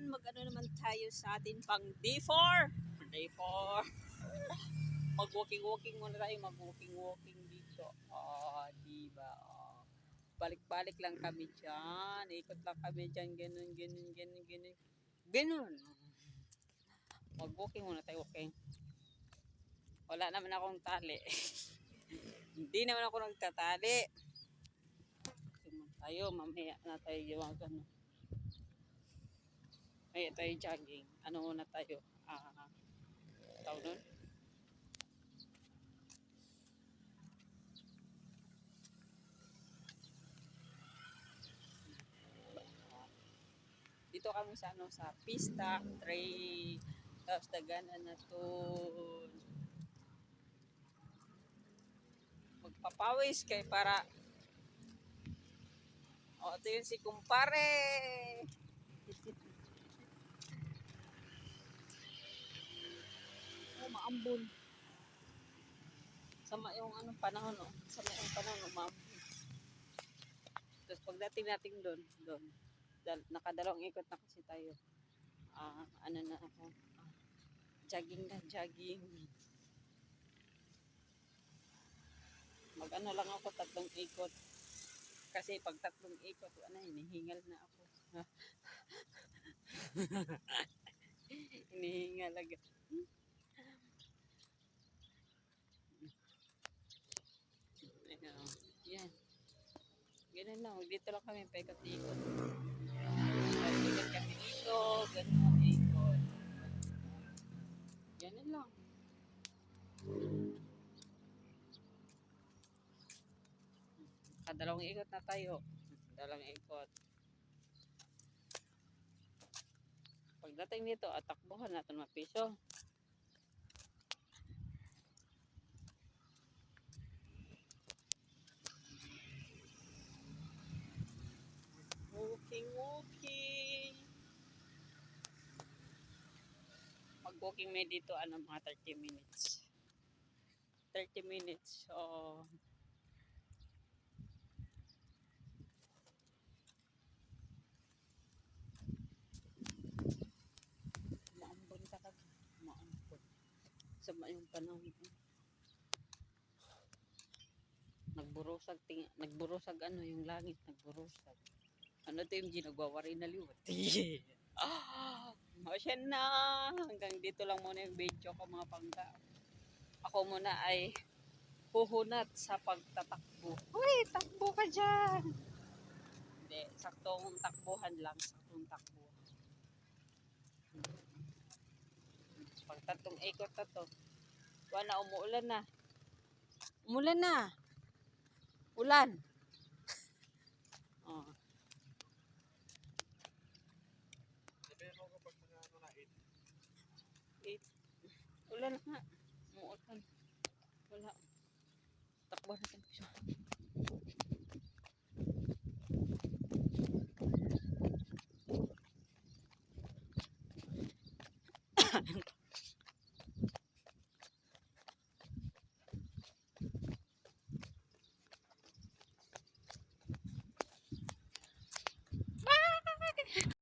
mag-ano naman tayo sa atin pang day 4. Day 4. Mag-walking muna tayo, mag-walking dito. Diba? Balik-balik lang kami dyan. Ikot lang kami dyan, ganun. Mag-walking muna tayo, okay? Wala naman akong tali. Hindi naman ako nagtatali. Tayo, mamaya na tayo yung ano. Mamaya tayo jogging. Ano muna tayo? Tawag nun? Dito kami sa ano, sa pista, tray, tapos daganan na to. Magpapawis kay para ito yun si kumpare. Maambon. Sama yung anong panahon, sama yung panahon, maambon. Tapos pagdating natin doon, nakadalawang ikot na kasi tayo. Ano na ako, jogging na jogging. Mag-ano lang ako, 3 ikot. Kasi pag 3 ikot, hinihingal na ako. Hinihingal agad. Yan. Ganun lang. Dito lang kami paikot-ikot. Paikot kami dito. Ganun, ikot. Ganun lang. Kadalawang ikot na tayo. Dalawang ikot. Pagdating dito, atakbuhan natin mapiso. Walking. Mag-walking may dito, mga 30 minutes. 30 minutes. So, maambon talaga. Maambon. Sama yung panahon. Nagburusag yung langit, nagburusag. Ano to yung ginagwawari na liwat. Siya na. Hanggang dito lang muna yung video ko mga pangga. Ako muna ay huhunat sa pagtatakbo. Uy, takbo ka dyan. Hindi, saktong takbuhan lang. Saktong takbo. Pag 3 ikot na to. Wala, umuulan na. Umulan na. Ulan. Ulan na nga. Umuulan. Wala. Takbo natin.